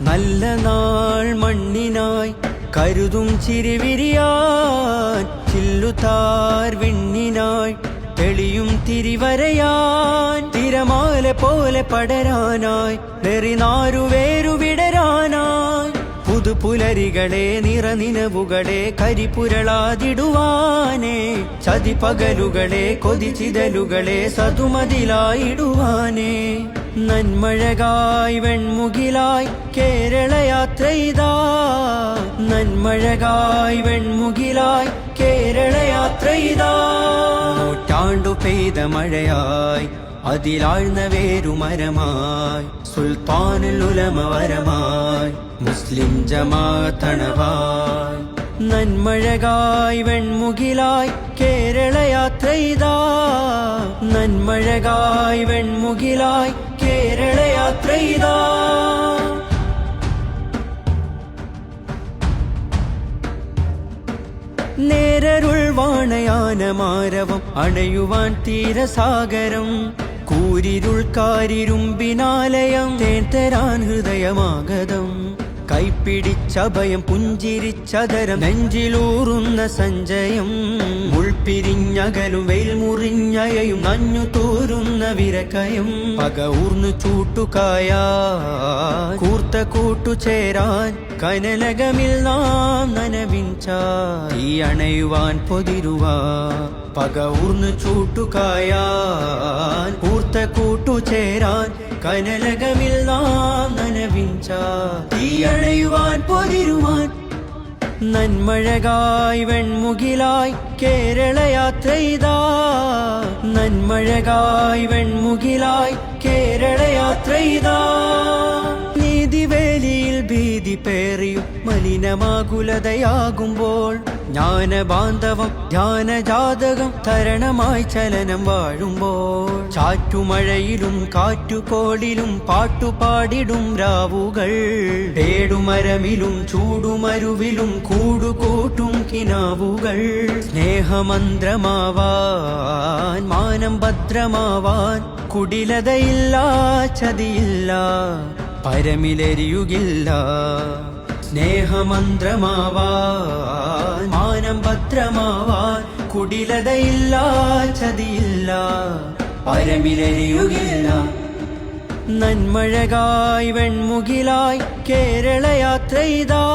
നല്ല നാൾ മണ്ണിനായി കരുതും ചിരിവിരിയാൻ, ചില്ലുതാർ വിണ്ണിനായി തെളിയും തിരിവരയാൻ, തിരമാല പോലെ പടരാനായി നെറിനാരുവേരു വിടരാനായി, പുതുപുലരികളെ നിറനിനവുകളെ കരിപുരളാതിടുവാനേ, ചതിപകലുകളെ കൊതിച്ചിതലുകളെ സതുമതിലായിടുവാനേ, നന്മഴകായി വെൺമുകിലായി കേരളയാത്രയിതാ, നന്മഴകായി വെൺമുകിലായി കേരളയാത്രയിതാ, നൂറ്റാണ്ടു പെയ്ത മഴയായി അതിലാഴ്ന്ന വേരുമരമായി, സുൽത്താനുൽ ഉലമ വരമായി മുസ്ലിം ജമാഅത്തണവായി, നന്മഴകായി വെൺമുകിലായി കേരളയാത്രയിതാ, നന്മഴകായി വെൺമുകിലായി കേരളയാത്രയിതാ. നേരരുൾ വാണയാനമാരവം അണയുവാൻ തീരസാഗരം, കൂരിരുൾ കാരിരുമ്പിനാലയം തേൻ ഹൃദയമാഗതം, കൈപ്പിടിച്ചഭയം പുഞ്ചിരിച്ചതരം നെഞ്ചിലൂറുന്ന സഞ്ചയം, മുൾപിരിഞ്ഞകലും വെയിൽ മുറിഞ്ഞയയും നഞ്ഞു തോരുന്ന വിരക്കയം, പക ഊർന്നു ചൂട്ടുകായ കൂർത്ത കൂട്ടുചേരാൻ കനലകമിൽ നാം നനവിഞ്ച ഈ അണയുവാൻ പൊതിരുവാ, പക ഊർന്നു ചൂട്ടുകായാൻ കൂർത്ത കൂട്ടുചേരാൻ കനലകമിൽ നാം നനവിഞ്ച ഈ അണയുവാൻ പൊതിരുവാൻ, നന്മഴകായി വെൺമുകിലായി കേരളയാത്രയിതാ, നന്മഴകായി വെൺമുകിലായി കേരളയാത്രയിതാ. നീതിവേലിയിൽ ഭീതി പേറിയും മലിനമാകുലതയാകുമ്പോൾ, ജ്ഞാനബാന്ധവം ധ്യാനജാതകം തരണമായി ചലനം വാഴുമ്പോൾ, ചാറ്റുമഴയിലും കാറ്റുകോളിലും പാട്ടുപാടിടും രാവുകൾ, പേടുമരമിലും ചൂടുമരുവിലും കൂടുകൂട്ടും കിനാവുകൾ, സ്നേഹമന്ത്രമാവാൻ മാനം ഭദ്രമാവാൻ കുടിലതയില്ല ചതിയില്ല പരമിലെരിയുകില്ല, സ്നേഹമന്ത്രമാവാൻ മാനം ഭദ്രമാവാൻ കുടിലതയില്ല ചതിയില്ല പരമിലെരിയുകില്ല, നന്മഴകായി വെൺമുകിലായി കേരളയാത്രയിതാ,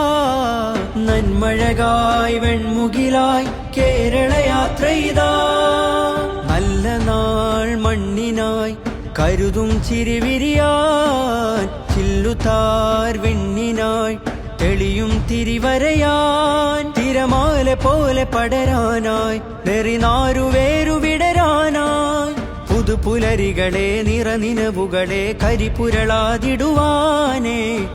നന്മഴകായി വെൺമുകിലായി കേരളയാത്രയിതാ. നല്ല നാൾ മണ്ണിനായി കരുതും ചിരിവിരിയാൻ, ചില്ലുതാർ വിണ്ണിനായി തെളിയും തിരിവരയാൻ, തിരമാല പോലെ പടരാനായി നെറിനാരുവേരു വിടരാനായി, പുതുപുലരികളെ നിറനിനവുകളെ കരിപുരളാതിടുവാനേ.